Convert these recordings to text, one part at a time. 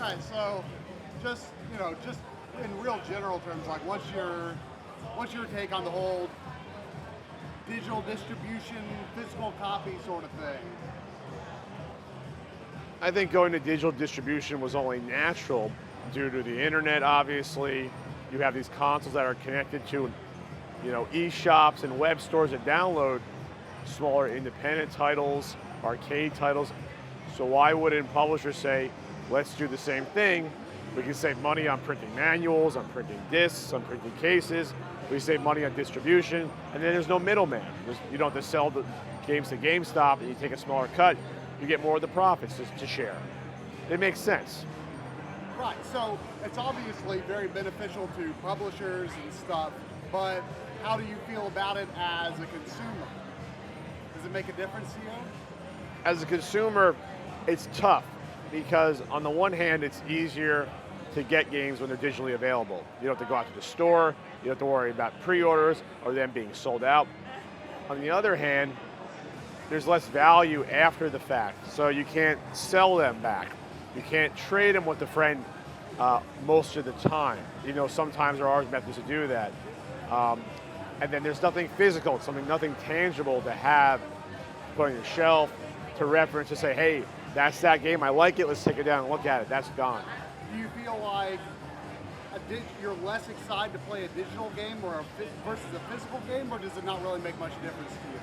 Right, so just just in real general terms, like what's your take on the whole digital distribution, physical copy sort of thing? I think going to digital distribution was only natural due to the internet, obviously. You have these consoles that are connected to, e-shops and web stores that download smaller independent titles, arcade titles. So why wouldn't publishers say, let's do the same thing? We can save money on printing manuals, on printing discs, on printing cases. We save money on distribution, and then there's no middleman. You don't have to sell the games to GameStop and you take a smaller cut. You get more of the profits to share. It makes sense. Right, so it's obviously very beneficial to publishers and stuff, but how do you feel about it as a consumer? Does it make a difference to you? As a consumer, it's tough because on the one hand, it's easier to get games when they're digitally available. You don't have to go out to the store, you don't have to worry about pre-orders or them being sold out. On the other hand, there's less value after the fact, so you can't sell them back. You can't trade them with a friend most of the time. Sometimes there are methods to do that. And then there's nothing physical, nothing tangible to have put on your shelf to reference to say, hey, that's that game, I like it, let's take it down and look at it, that's gone. Do you feel like you're less excited to play a digital game versus a physical game, or does it not really make much difference to you?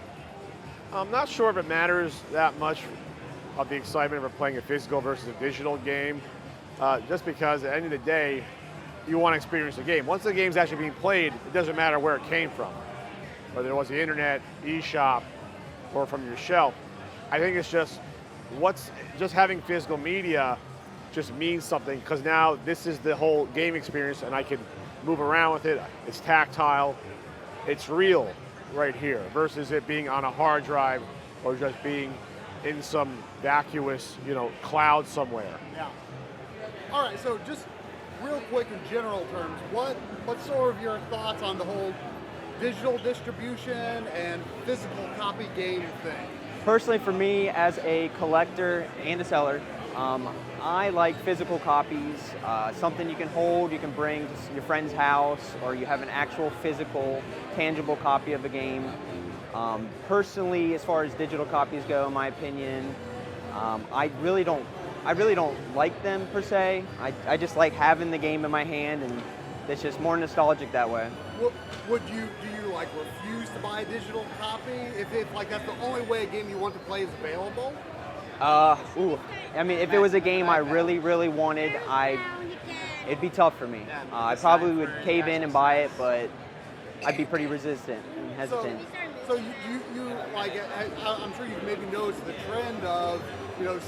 I'm not sure if it matters that much of the excitement of playing a physical versus a digital game, just because at the end of the day, you want to experience the game. Once the game's actually being played, it doesn't matter where it came from, whether it was the internet, eShop, or from your shelf. I think it's just having physical media just means something, because now this is the whole game experience and I can move around with it. It's tactile, it's real right here, versus it being on a hard drive or just being in some vacuous, cloud somewhere. Yeah. All right, so just real quick in general terms, what's sort of your thoughts on the whole digital distribution and physical copy game thing? Personally, for me, as a collector and a seller, I like physical copies, something you can hold, you can bring to your friend's house, or you have an actual physical, tangible copy of a game. Personally, as far as digital copies go, in my opinion, I really don't like them per se. I just like having the game in my hand, and it's just more nostalgic that way. Do you refuse to buy a digital copy if that's the only way a game you want to play is available? If it was a game I really, really wanted, it'd be tough for me. I probably would cave in and buy it, but I'd be pretty resistant and hesitant. So you I'm sure you've maybe noticed the trend of,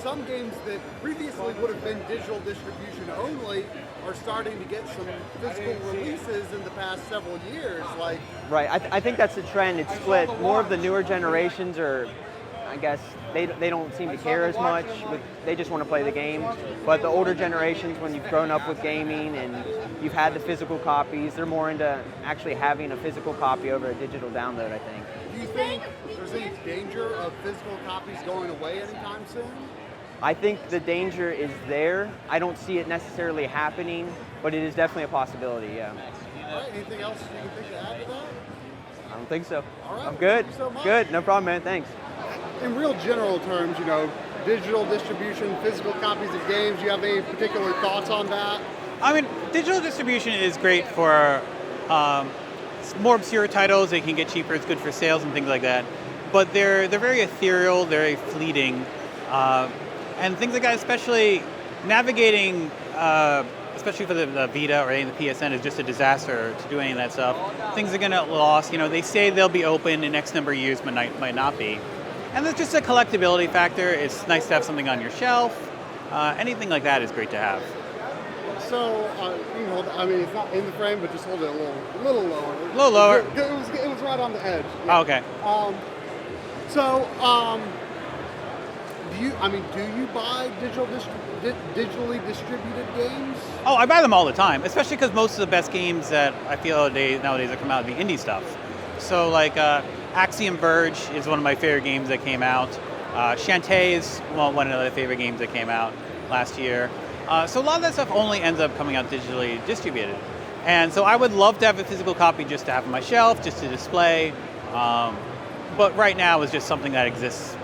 some games that previously would have been digital distribution only are starting to get some physical releases in the past several years. Right, I think that's the trend. It's split. More of the newer generations are, I guess, they don't seem to care as much. They just want to play the game. But the older generations, when you've grown up with gaming and you've had the physical copies, they're more into actually having a physical copy over a digital download, I think. Do you think there's any danger of physical copies going away anytime soon? I think the danger is there. I don't see it necessarily happening, but it is definitely a possibility, yeah. All right, anything else you think to add to that? I don't think so. All right, I'm good. Thank you so much. Good, no problem, man, thanks. In real general terms, digital distribution, physical copies of games, do you have any particular thoughts on that? Digital distribution is great for more obscure titles. They can get cheaper. It's good for sales and things like that. But they're very ethereal, very fleeting, and things like that. Especially navigating, especially for the Vita or any of the PSN, is just a disaster to do any of that stuff. Things are going to get lost. They say they'll be open in X number of years, but might not be. And there's just a collectability factor. It's nice to have something on your shelf. Anything like that is great to have. So, you can hold it. It's not in the frame, but just hold it a little lower. A little lower. It was right on the edge. Yeah. Oh, okay. Do you buy digitally distributed games? Oh, I buy them all the time, especially because most of the best games that I feel nowadays that come out are the indie stuff. So, Axiom Verge is one of my favorite games that came out. Shantae is one of the favorite games that came out last year. So a lot of that stuff only ends up coming out digitally distributed. And so I would love to have a physical copy just to have on my shelf, just to display. But right now it's just something that exists,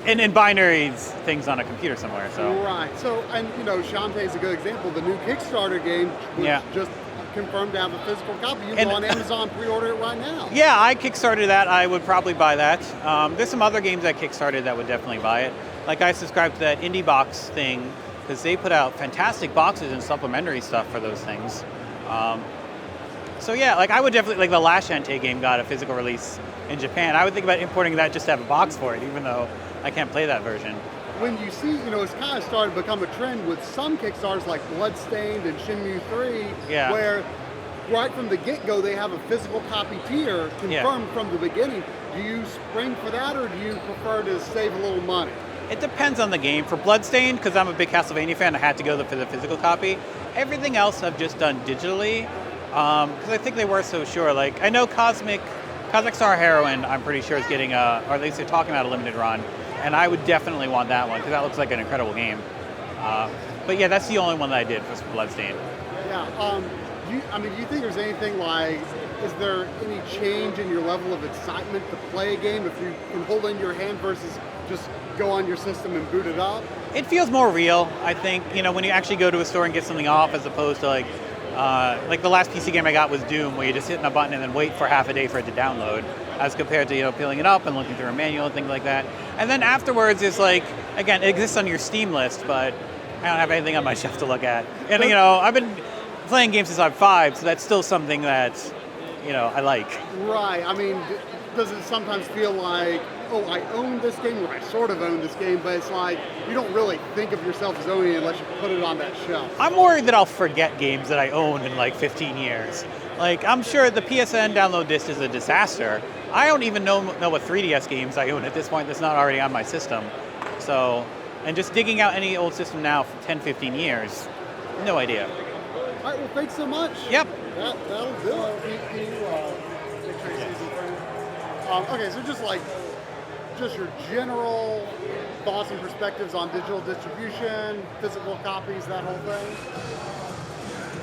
in binary things on a computer somewhere. So right. So, and Shantae is a good example. The new Kickstarter game was just confirmed to have a physical copy. You can go on Amazon, pre-order it right now. Yeah, I kickstarted that. I would probably buy that. There's some other games I kickstarted that would definitely buy it. Like I subscribed to that Indie Box thing because they put out fantastic boxes and supplementary stuff for those things. So yeah, like I would definitely, like the last Shantae game got a physical release in Japan. I would think about importing that just to have a box for it, even though I can't play that version. When you see, it's kind of started to become a trend with some Kickstarters like Bloodstained and Shenmue 3, where right from the get-go they have a physical copy tier confirmed from the beginning. Do you spring for that, or do you prefer to save a little money? It depends on the game. For Bloodstained, because I'm a big Castlevania fan, I had to go for the physical copy. Everything else I've just done digitally, because I think they were so sure. Like, I know Cosmic Star Heroine, I'm pretty sure is getting or at least they're talking about a limited run, and I would definitely want that one, because that looks like an incredible game. But yeah, that's the only one that I did for Bloodstained. Yeah, do you think there's anything like, is there any change in your level of excitement to play a game if you can hold it in your hand versus just go on your system and boot it up? It feels more real, I think, when you actually go to a store and get something off, as opposed to like the last PC game I got was Doom, where you just hit a button and then wait for half a day for it to download, as compared to, peeling it up and looking through a manual and things like that. And then afterwards is like, again, it exists on your Steam list, but I don't have anything on my shelf to look at. And, I've been playing games since I'm 5, so that's still something that, I like. Right. I mean, does it sometimes feel like, oh, I own this game, or I sort of own this game, but it's like you don't really think of yourself as owning it unless you put it on that shelf? I'm worried that I'll forget games that I own in like 15 years. Like, I'm sure the PSN download disc is a disaster. I don't even know what 3DS games I own at this point that's not already on my system. So, and just digging out any old system now for 10, 15 years, no idea. All right, well, thanks so much. Yep. That'll do it. Can you make sure you see the frame? Okay, so just your general thoughts and perspectives on digital distribution, physical copies, that whole thing?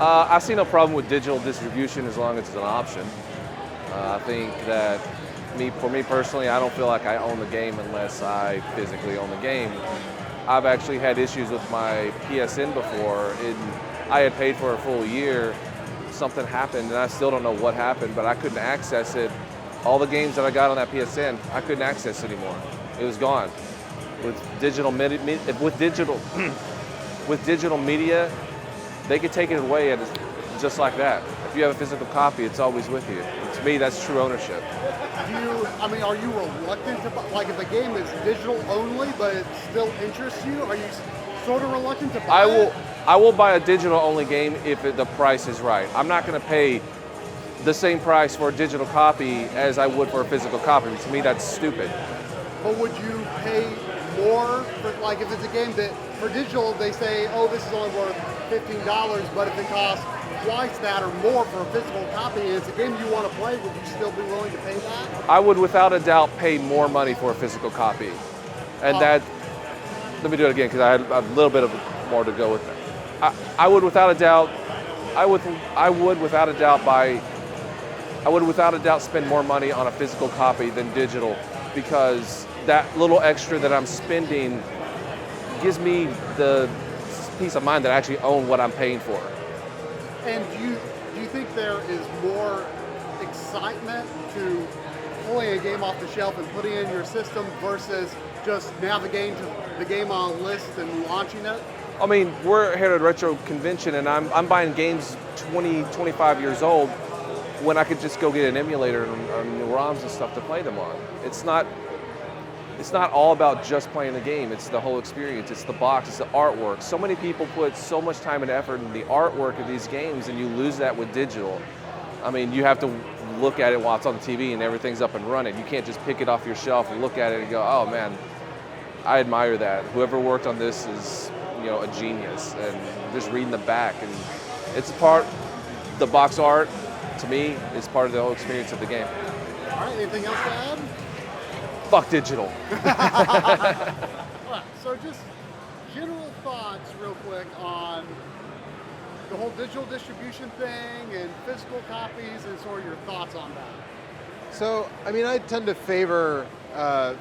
I see no problem with digital distribution as long as it's an option. I think that for me personally, I don't feel like I own the game unless I physically own the game. I've actually had issues with my PSN before. I had paid for a full year, something happened, and I still don't know what happened, but I couldn't access it. All the games that I got on that PSN, I couldn't access anymore. It was gone. With digital media, they could take it away and just like that. If you have a physical copy, it's always with you. To me, that's true ownership. Are you reluctant to buy, like if a game is digital only, but it still interests you, are you sort of reluctant to buy it? I will buy a digital only game if the price is right. I'm not going to pay the same price for a digital copy as I would for a physical copy. To me, that's stupid. But would you pay more for, like if it's a game that for digital they say, oh, this is only worth $15, but if it costs twice that or more for a physical copy and it's a game you want to play, would you still be willing to pay that? I would without a doubt pay more money for a physical copy. And let me do it again because I had a little bit of more to go with that. I would without a doubt spend more money on a physical copy than digital, because that little extra that I'm spending gives me the peace of mind that I actually own what I'm paying for. And do you think there is more excitement to pulling a game off the shelf and putting it in your system versus just navigating to the game on a list and launching it? I mean, we're here at a retro convention and I'm buying games 20, 25 years old when I could just go get an emulator and ROMs and stuff to play them on. It's not all about just playing the game. It's the whole experience. It's the box. It's the artwork. So many people put so much time and effort in the artwork of these games, and you lose that with digital. I mean, you have to look at it while it's on the TV and everything's up and running. You can't just pick it off your shelf and look at it and go, oh man, I admire that. Whoever worked on this is, a genius. And just reading the back, and it's the box art, to me, is part of the whole experience of the game. All right, anything else to add? fuck digital. Alright, so just general thoughts real quick on the whole digital distribution thing and physical copies and sort of your thoughts on that. So, I mean, I tend to favor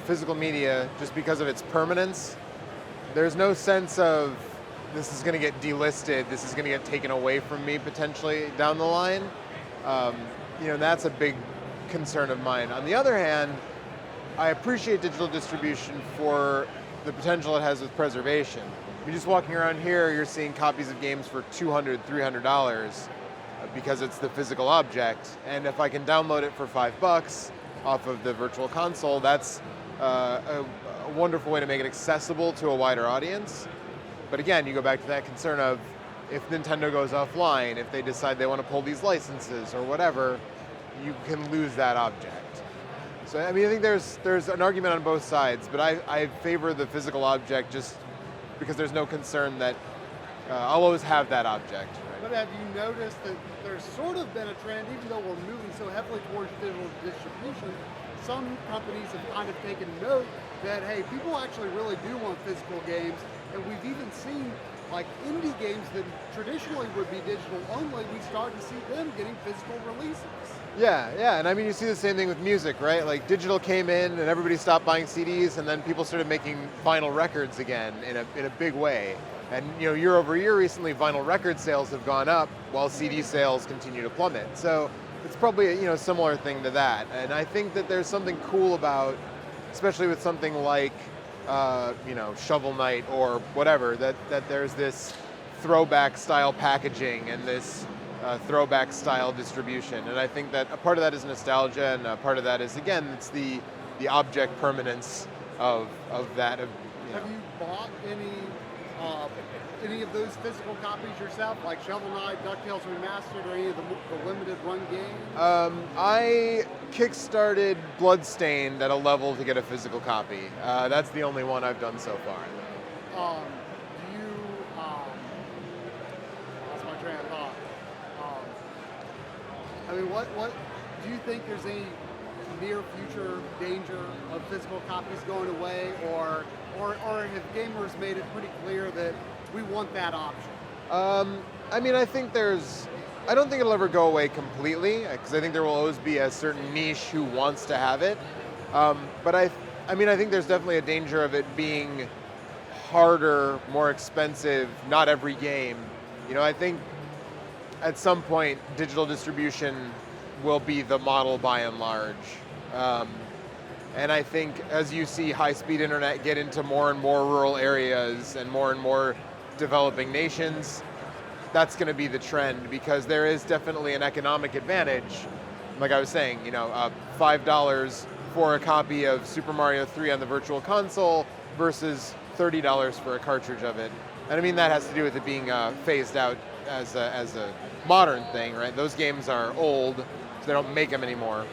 physical media just because of its permanence. There's no sense of this is going to get delisted, this is going to get taken away from me potentially down the line. That's a big concern of mine. On the other hand, I appreciate digital distribution for the potential it has with preservation. You're just walking around here, you're seeing copies of games for $200, $300 because it's the physical object. And if I can download it for $5 off of the virtual console, that's a wonderful way to make it accessible to a wider audience. But again, you go back to that concern of if Nintendo goes offline, if they decide they want to pull these licenses or whatever, you can lose that object. So I mean, I think there's an argument on both sides, but I favor the physical object just because there's no concern that I'll always have that object. Right? But have you noticed that there's sort of been a trend, even though we're moving so heavily towards digital distribution, some companies have kind of taken note that, hey, people actually really do want physical games, and we've even seen like indie games that traditionally would be digital only, we start to see them getting physical releases. Yeah, and I mean, you see the same thing with music, right? Like digital came in and everybody stopped buying CDs, and then people started making vinyl records again in a big way. And year over year recently, vinyl record sales have gone up while CD sales continue to plummet. So it's probably a similar thing to that. And I think that there's something cool about, especially with something like Shovel Knight or whatever, that there's this throwback style packaging and this throwback style distribution. And I think that a part of that is nostalgia, and a part of that is, again, it's the object permanence of that. Have you bought any of those physical copies yourself, like Shovel Knight, DuckTales Remastered, or any of the limited run games? I kickstarted Bloodstained at a level to get a physical copy. That's the only one I've done so far. That's my train of thought. What do you think there's any near future danger of physical copies going away, or have gamers made it pretty clear that we want that option? I mean, I don't think it'll ever go away completely, because I think there will always be a certain niche who wants to have it. But I think there's definitely a danger of it being harder, more expensive, not every game. I think at some point digital distribution will be the model by and large. And I think as you see high-speed internet get into more and more rural areas and more developing nations, that's going to be the trend, because there is definitely an economic advantage. Like I was saying, $5 for a copy of Super Mario 3 on the Virtual Console versus $30 for a cartridge of it. And I mean, that has to do with it being phased out as a modern thing, right? Those games are old, so they don't make them anymore.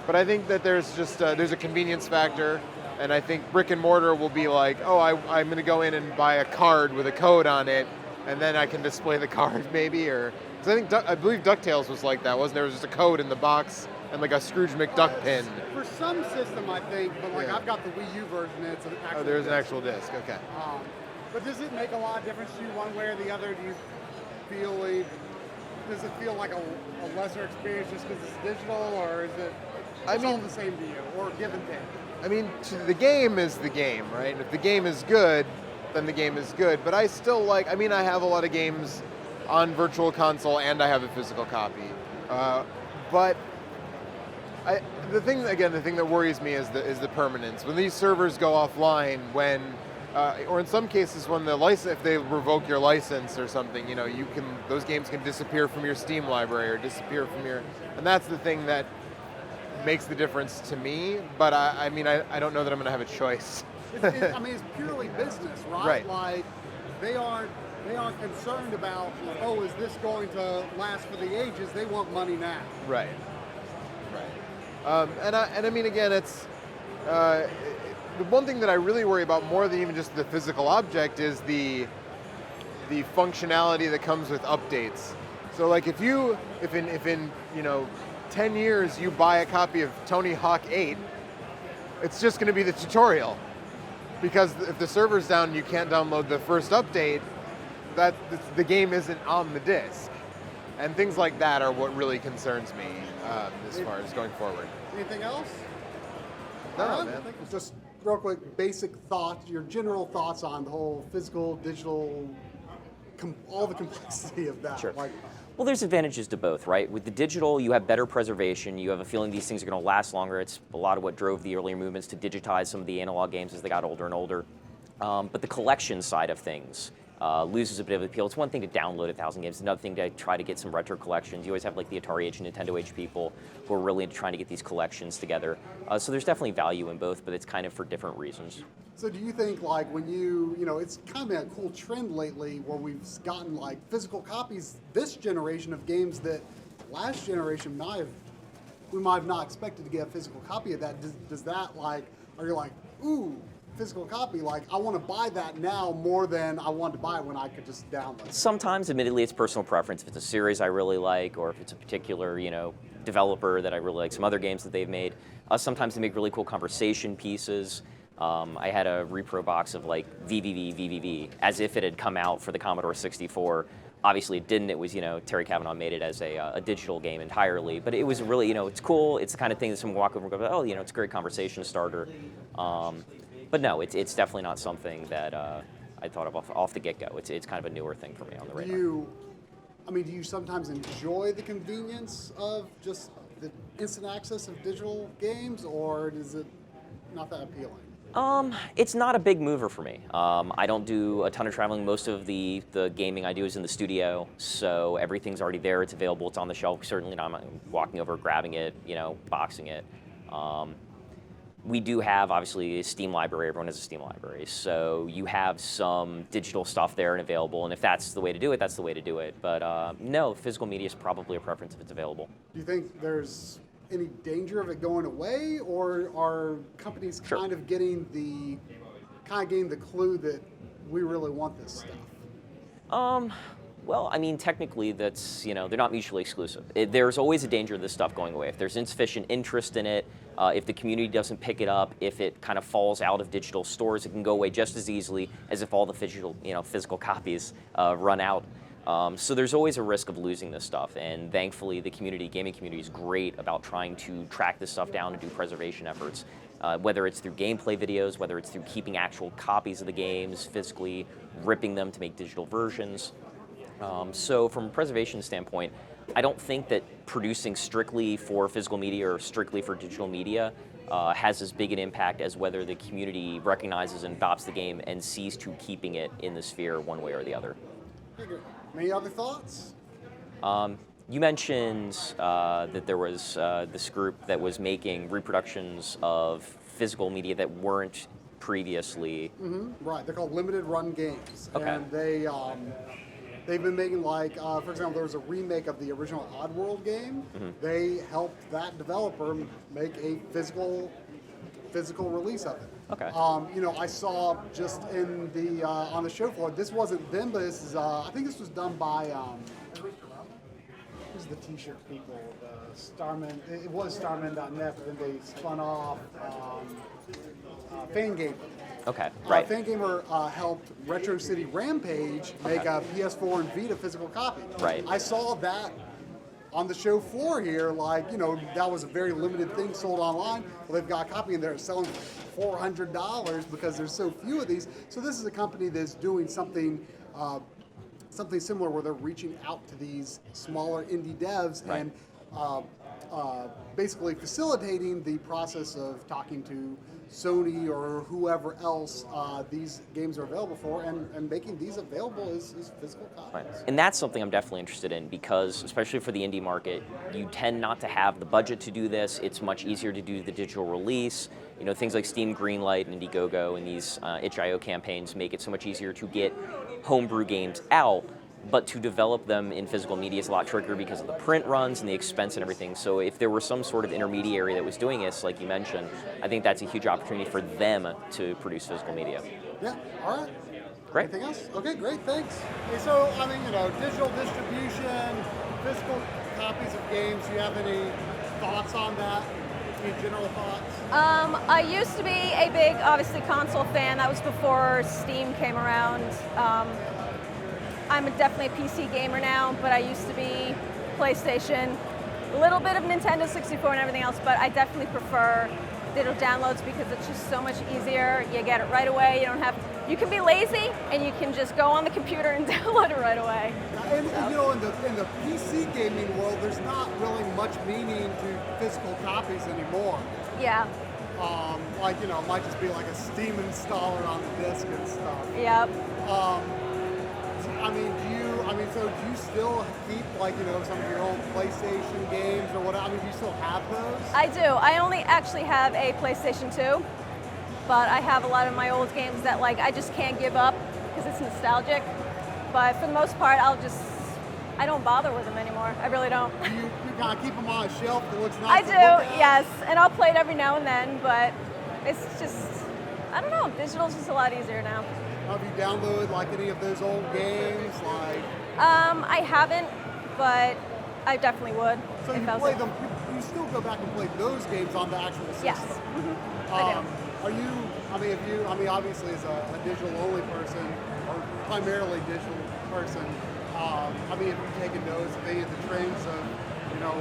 But I think that there's just there's a convenience factor, and I think brick and mortar will be like, oh, I'm going to go in and buy a card with a code on it, and then I can display the card maybe, or because I believe DuckTales was like that, wasn't there? There was just a code in the box and like a Scrooge McDuck pin. For some system, I think, but I've got the Wii U version. It's an actual. Oh, there's disc. an actual disc. Okay. But does it make a lot of difference to you one way or the other? Does it feel like a lesser experience just because it's digital, or is it? All the same to you, or give and take? I mean, the game is the game, right? If the game is good, then the game is good. But I still I have a lot of games on Virtual Console, and I have a physical copy. But the thing that worries me is the permanence. When these servers go offline, or in some cases when if they revoke your license or something, those games can disappear from your Steam library or disappear from and that's the thing that makes the difference to me. But I don't know that I'm going to have a choice. It's purely business, right? Right. Like they aren't concerned about, is this going to last for the ages? They want money now. Right. Again, it's the one thing that I really worry about more than even just the physical object is the functionality that comes with updates. So like if in 10 years you buy a copy of Tony Hawk 8, it's just going to be the tutorial. Because if the server's down and you can't download the first update, the game isn't on the disc. And things like that are what really concerns me as far as going forward. Anything else? No, man. Just real quick, basic thoughts, your general thoughts on the whole physical, digital, all the complexity of that. Sure. Like, Well, there's advantages to both, right? With the digital, you have better preservation. You have a feeling these things are going to last longer. It's a lot of what drove the earlier movements to digitize some of the analog games as they got older and older. But the collection side of things loses a bit of appeal. It's one thing to download 1,000 games. It's another thing to try to get some retro collections. You always have like the Atari Age and Nintendo Age people who are really into trying to get these collections together. So there's definitely value in both, but it's kind of for different reasons. so do you think like when it's kind of been a cool trend lately where we've gotten like physical copies this generation of games that last generation we might have not expected to get a physical copy of that. Does that like, are you like, ooh, physical copy, like I want to buy that now more than I wanted to buy it when I could just download it? Sometimes, admittedly, it's personal preference. If it's a series I really like, or if it's a particular, developer that I really like, some other games that they've made. Sometimes they make really cool conversation pieces. I had a repro box of like VVV, as if it had come out for the Commodore 64. Obviously it didn't. It was, Terry Cavanaugh made it as a digital game entirely. But it was really, it's cool. It's the kind of thing that someone walk over and go, oh, it's a great conversation starter. But no, it's definitely not something that I thought of off the get-go. It's kind of a newer thing for me on the radar. Do you sometimes enjoy the convenience of just the instant access of digital games, or is it not that appealing? It's not a big mover for me. I don't do a ton of traveling. Most of the gaming I do is in the studio, so everything's already there. It's available. It's on the shelf. Certainly not walking over, grabbing it, boxing it. We do have, obviously, a Steam library. Everyone has a Steam library. So you have some digital stuff there and available, and if that's the way to do it, that's the way to do it. But no, physical media is probably a preference if it's available. Do you think there's any danger of it going away, or are companies kind of getting the clue that we really want this stuff? Well, technically that's, they're not mutually exclusive. There's always a danger of this stuff going away. If there's insufficient interest in it, if the community doesn't pick it up, if it kind of falls out of digital stores, it can go away just as easily as if all the physical copies run out. So there's always a risk of losing this stuff, and thankfully the gaming community is great about trying to track this stuff down and do preservation efforts, whether it's through gameplay videos, whether it's through keeping actual copies of the games, physically ripping them to make digital versions. So from a preservation standpoint, I don't think that producing strictly for physical media or strictly for digital media has as big an impact as whether the community recognizes and adopts the game and sees to keeping it in the sphere one way or the other. Any other thoughts? You mentioned that there was this group that was making reproductions of physical media that weren't previously. Mm-hmm. Right, they're called limited run games. Okay. And they've been making for example, there was a remake of the original Oddworld game. Mm-hmm. They helped that developer make a physical release of it. Okay. I saw just in the on the show floor. This wasn't them, but this is. I think this was done by. Who's the T-shirt people? The Starman. It was Starman.net, but then they spun off Fangamer. Okay. Right. Fangamer helped Retro City Rampage make a PS4 and Vita physical copy. Right. I saw that on the show floor here, that was a very limited thing sold online. Well, they've got a copy and they're selling for $400 because there's so few of these. So this is a company that's doing something similar where they're reaching out to these smaller indie devs and basically facilitating the process of talking to Sony or whoever else these games are available for, and making these available as physical copies. Right. And that's something I'm definitely interested in because, especially for the indie market, you tend not to have the budget to do this. It's much easier to do the digital release. Things like Steam Greenlight and Indiegogo and these itch.io campaigns make it so much easier to get homebrew games out. But to develop them in physical media is a lot trickier because of the print runs and the expense and everything. So if there were some sort of intermediary that was doing this, like you mentioned, I think that's a huge opportunity for them to produce physical media. Yeah, all right. Great. Anything else? Okay, great, thanks. Okay, so, digital distribution, physical copies of games, do you have any thoughts on that? Any general thoughts? I used to be a big, obviously, console fan. That was before Steam came around. I'm definitely a PC gamer now, but I used to be PlayStation, a little bit of Nintendo 64 and everything else, but I definitely prefer digital downloads because it's just so much easier. You get it right away. You can be lazy and you can just go on the computer and download it right away. And you know, in the PC gaming world, there's not really much meaning to physical copies anymore. Yeah. Like, you know, it might just be like a Steam installer on the disc and stuff. Yep. So do you still keep, like, you know, some of your old PlayStation games or whatever? I mean, do you still have those? I do. I only actually have a PlayStation 2, but I have a lot of my old games that, like, I just can't give up because it's nostalgic. But for the most part, I don't bother with them anymore. I really don't. You kind of keep them on a shelf that looks nice. I to do, look at? yes. And I'll play it every now and then, but it's just, I don't know. Digital's just a lot easier now. Have you downloaded, like, any of those old games? Like, I haven't, but I definitely would. so you play them, you still go back and play those games on the actual system? Yes. Mm-hmm. I do. Obviously as a digital-only person, or primarily digital person, have you taken notice of any of the trends of, you know,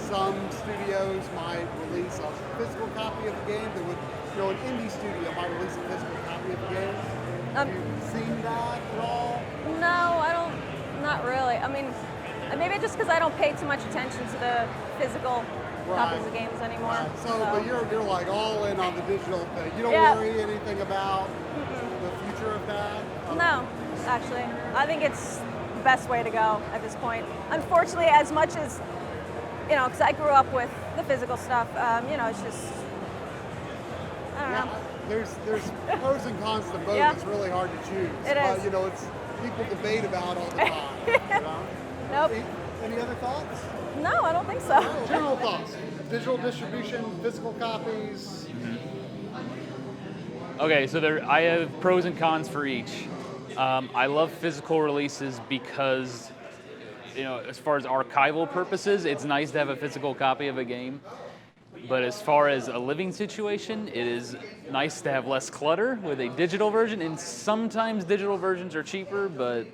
some studios might release a physical copy of a game that would, you know, an indie studio might release a physical copy of a game? Have you seen that at all? No, I don't, not really. I mean, maybe just because I don't pay too much attention to the physical copies of games anymore. Right. But you're like all in on the digital thing. You don't worry anything about the future of that? No, actually. I think it's the best way to go at this point. Unfortunately, as much as, you know, because I grew up with the physical stuff, you know, it's just, I don't know. There's pros and cons to both. Yeah. It's really hard to choose. It is. You know, it's people debate about all the time. You know? Nope. Any other thoughts? No, I don't think so. General thoughts. Digital distribution, physical copies. Okay, so I have pros and cons for each. I love physical releases because, you know, as far as archival purposes, it's nice to have a physical copy of a game. But as far as a living situation, it is nice to have less clutter with a digital version, and sometimes digital versions are cheaper, but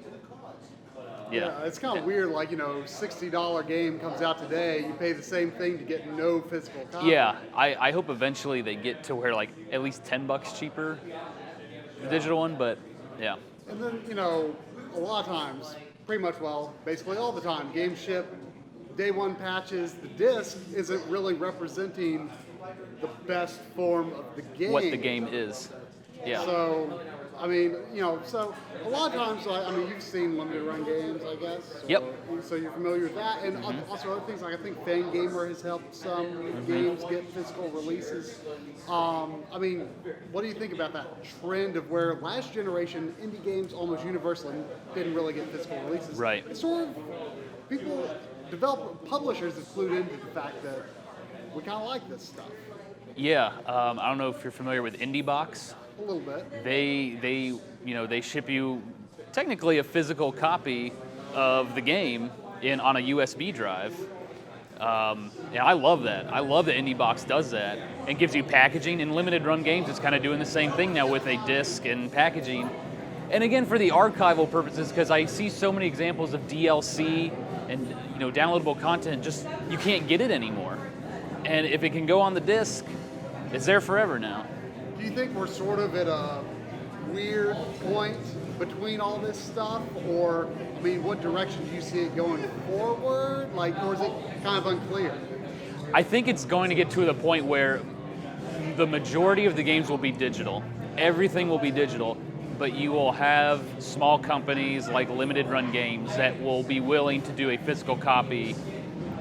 yeah. It's kind of weird, like, you know, $60 game comes out today, you pay the same thing to get no physical copy. Yeah, I hope eventually they get to where, like, at least $10 cheaper, the digital one, but yeah. And then, you know, a lot of times, basically all the time, games ship day one patches, the disc isn't really representing the best form of the game. What the game is. Yeah. So, I mean, you know, so a lot of times, I mean, you've seen limited run games, I guess. Yep. So you're familiar with that, and also other things, like I think Fangamer has helped some games get physical releases. I mean, what do you think about that trend of where last generation indie games almost universally didn't really get physical releases? Right. It's sort of, publishers have clued into the fact that we kind of like this stuff. Yeah, I don't know if you're familiar with IndieBox. A little bit. They ship you technically a physical copy of the game on a USB drive. And I love that. I love that IndieBox does that and gives you packaging. In limited run games, it's kind of doing the same thing now with a disc and packaging. And again, for the archival purposes, because I see so many examples of DLC and, you know, downloadable content, just you can't get it anymore. And if it can go on the disc, it's there forever now. Do you think we're sort of at a weird point between all this stuff, or, I mean, what direction do you see it going forward? Like, or is it kind of unclear? I think it's going to get to the point where the majority of the games will be digital. Everything will be digital, but you will have small companies like limited run games that will be willing to do a physical copy,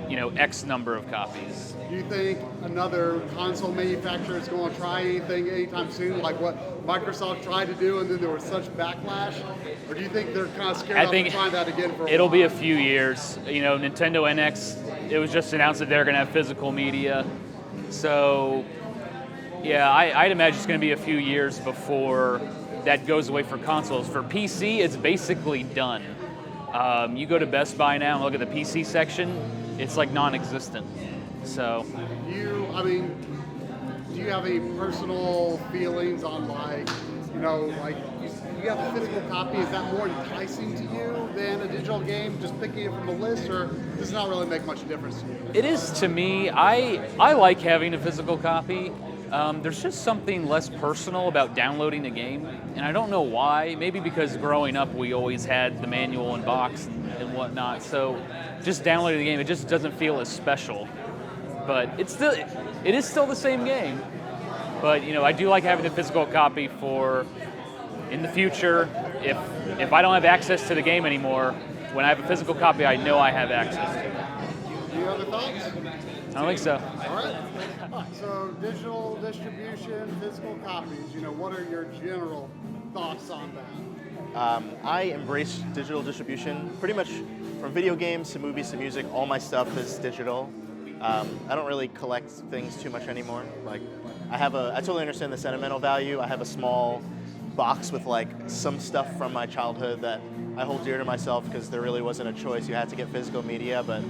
you know, X number of copies. Do you think another console manufacturer is going to try anything anytime soon, like what Microsoft tried to do and then there was such backlash? Or do you think they're kind of scared off to try that again for a it'll while? be a few years. You know, Nintendo NX, it was just announced that they're going to have physical media. So, yeah, I'd imagine it's going to be a few years before that goes away for consoles. For PC, it's basically done. You go to Best Buy now and look at the PC section, it's like non-existent. So, Do you have any personal feelings on like, you have a physical copy, is that more enticing to you than a digital game, just picking it from the list, or does it not really make much difference to you? it is to me. I like having a physical copy. There's just something less personal about downloading a game, and I don't know why. Maybe because growing up we always had the manual and box and whatnot, so just downloading the game, it just doesn't feel as special. But it is still the same game. But I do like having the physical copy for in the future. If I don't have access to the game anymore, when I have a physical copy, I know I have access to it. Any other thoughts? I don't think so. All right. So digital distribution, physical copies. What are your general thoughts on that? I embrace digital distribution pretty much from video games to movies to music. All my stuff is digital. I don't really collect things too much anymore. Like, I totally understand the sentimental value. I have a small box with like some stuff from my childhood that I hold dear to myself because there really wasn't a choice. You had to get physical media, but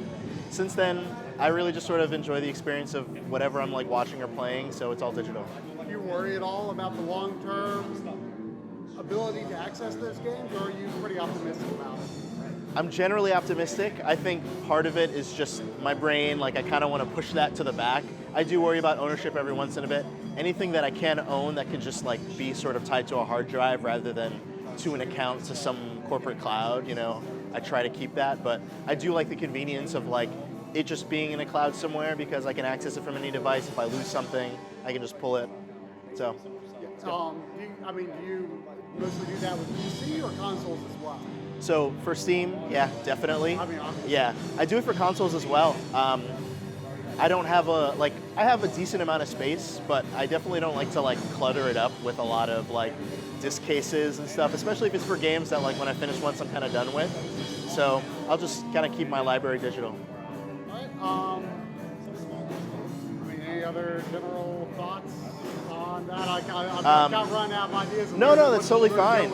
since then, I really just sort of enjoy the experience of whatever I'm like watching or playing, so it's all digital. Do you worry at all about the long-term ability to access those games, or are you pretty optimistic about it? I'm generally optimistic. I think part of it is just my brain, like I kind of want to push that to the back. I do worry about ownership every once in a bit. Anything that I can own that can just like be sort of tied to a hard drive rather than to an account to some corporate cloud, I try to keep that. But I do like the convenience of like it just being in a cloud somewhere because I can access it from any device. If I lose something, I can just pull it. So. Do you mostly do that with PC or consoles as well? So for Steam, yeah, definitely. Obviously. Yeah, I do it for consoles as well. I don't have I have a decent amount of space, but I definitely don't like to like clutter it up with a lot of like disc cases and stuff, especially if it's for games that like when I finish once I'm kind of done with. So I'll just kind of keep my library digital. All right. Any other general thoughts on that? I've got run out of ideas. No, that's totally fine.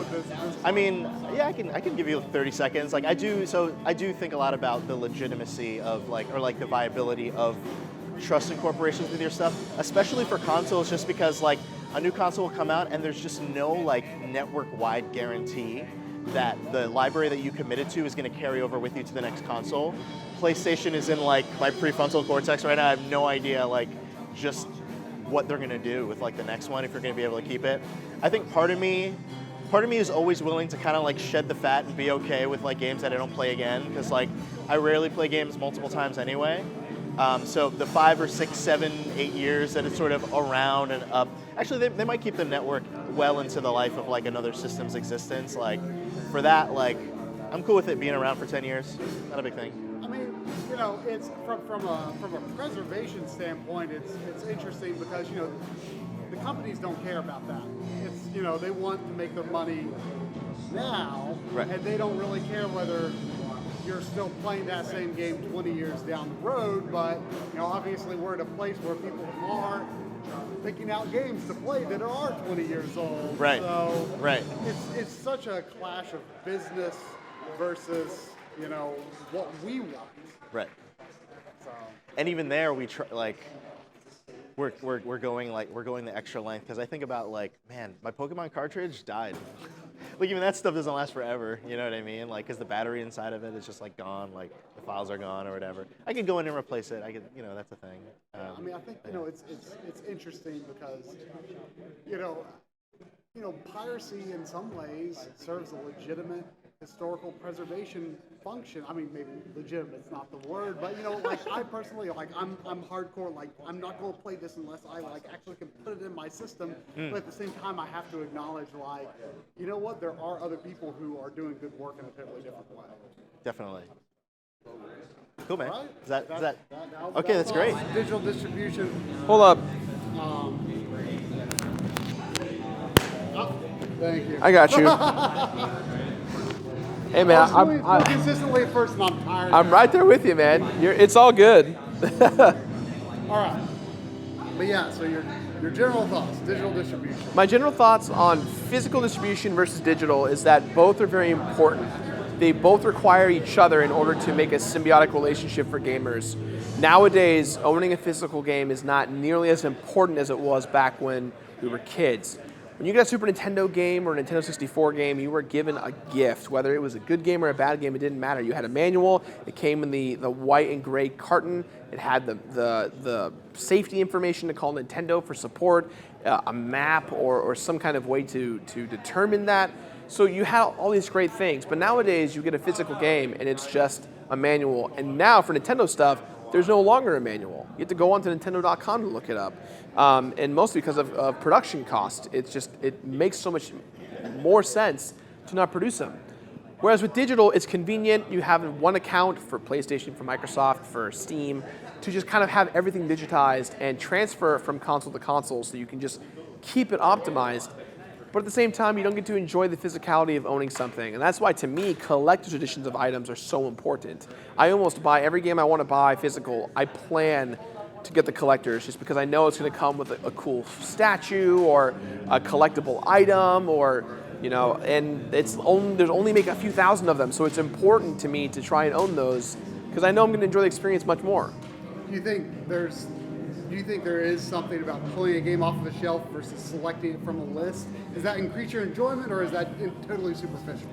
I mean, yeah, I can give you 30 seconds. Like I do think a lot about the legitimacy of or the viability of trusting corporations with your stuff, especially for consoles, just because like a new console will come out and there's just no like network-wide guarantee that the library that you committed to is going to carry over with you to the next console. PlayStation is in like my prefrontal cortex right now. I have no idea like just what they're going to do with like the next one, if you're going to be able to keep it. I think part of me is always willing to kind of like shed the fat and be okay with like games that I don't play again, because like I rarely play games multiple times anyway. So the 5 or 6, 7, 8 years that it's sort of around and up, actually they might keep the network well into the life of like another system's existence. Like for that, like I'm cool with it being around for 10 years. Not a big thing. I mean, it's from a preservation standpoint, it's interesting because the companies don't care about that. It's they want to make their money now, right, and they don't really care whether you're still playing that same game 20 years down the road. But obviously we're at a place where people are picking out games to play that are 20 years old. Right. So right. It's such a clash of business versus what we want. Right. So. And even there, we try we're going the extra length, because I think about like, man, my Pokemon cartridge died. Like even that stuff doesn't last forever. You know what I mean? Like, because the battery inside of it is just like gone. Like the files are gone or whatever. I could go in and replace it. I could, that's the thing. I mean, I think it's interesting because piracy in some ways serves a legitimate historical preservation function. I mean, maybe legitimate is not the word, but like I personally, like I'm hardcore. Like I'm not going to play this unless I like actually can put it in my system. But at the same time, I have to acknowledge, like, what, there are other people who are doing good work in a totally different way. Definitely. Cool, man. Right? Is that okay? That's great. Digital distribution. Hold up. Thank you. I got you. Hey man, I'm consistently at first, and I'm tired. I'm right there with you, man. It's all good. All right. But yeah, so your general thoughts, digital distribution. My general thoughts on physical distribution versus digital is that both are very important. They both require each other in order to make a symbiotic relationship for gamers. Nowadays, owning a physical game is not nearly as important as it was back when we were kids. When you got a Super Nintendo game or a Nintendo 64 game, you were given a gift. Whether it was a good game or a bad game, it didn't matter. You had a manual, it came in the white and gray carton, it had the safety information to call Nintendo for support, a map or some kind of way to determine that. So you had all these great things, but nowadays you get a physical game and it's just a manual. And now for Nintendo stuff, there's no longer a manual. You have to go onto Nintendo.com to look it up. And mostly because of production cost. It makes so much more sense to not produce them. Whereas with digital, it's convenient. You have one account for PlayStation, for Microsoft, for Steam, to just kind of have everything digitized and transfer from console to console so you can just keep it optimized. But at the same time, you don't get to enjoy the physicality of owning something. And that's why, to me, collector's editions of items are so important. I almost buy every game I want to buy physical. I plan to get the collectors just because I know it's going to come with a cool statue or a collectible item or, and there's only make a few thousand of them. So it's important to me to try and own those because I know I'm going to enjoy the experience much more. Do you think there is something about pulling a game off of a shelf versus selecting it from a list? Does that increase your enjoyment, or is that totally superficial?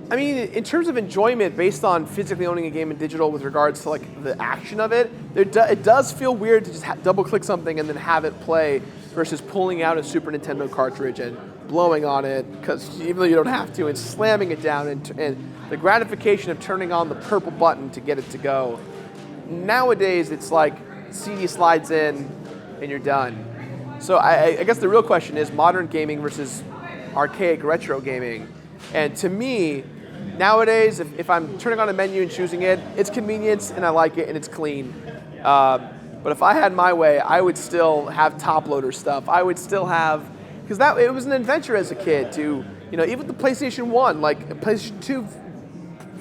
I mean, in terms of enjoyment, based on physically owning a game in digital with regards to like the action of it, it does feel weird to just double-click something and then have it play versus pulling out a Super Nintendo cartridge and blowing on it, because even though you don't have to, and slamming it down and the gratification of turning on the purple button to get it to go. Nowadays, it's like CD slides in and you're done. So I guess the real question is modern gaming versus archaic retro gaming. And to me, nowadays, if I'm turning on a menu and choosing it, it's convenience and I like it and it's clean. But if I had my way, I would still have top loader stuff. I would still have, because it was an adventure as a kid to, even with the PlayStation 1, like PlayStation 2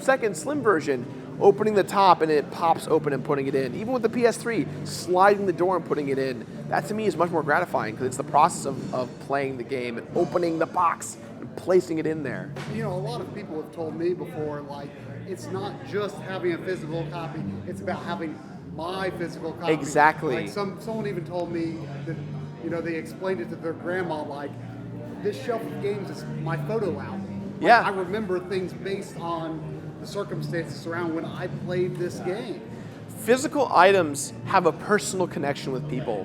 second slim version, opening the top and it pops open and putting it in. Even with the PS3, sliding the door and putting it in. That to me is much more gratifying because it's the process of playing the game and opening the box and placing it in there. A lot of people have told me before, like, it's not just having a physical copy, it's about having my physical copy. Exactly. Like someone even told me that, they explained it to their grandma, like, this shelf of games is my photo album. Like, Yeah. I remember things based on the circumstances around when I played this game. Physical items have a personal connection with people,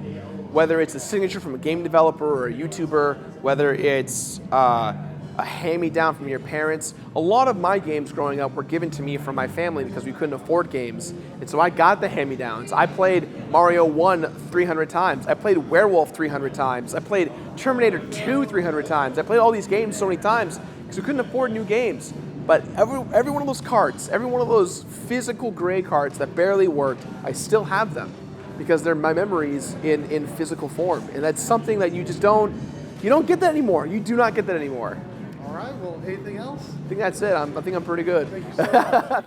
whether it's a signature from a game developer or a YouTuber, whether it's a hand-me-down from your parents. A lot of my games growing up were given to me from my family because we couldn't afford games, and so I got the hand-me-downs. I played Mario 1 300 times. I played Werewolf 300 times. I played Terminator 2 300 times. I played all these games so many times because we couldn't afford new games. But every one of those carts, every one of those physical gray carts that barely worked, I still have them because they're my memories in physical form. And that's something that you don't get that anymore. You do not get that anymore. All right, well, anything else? I think that's it. I think I'm pretty good. Thank you so much.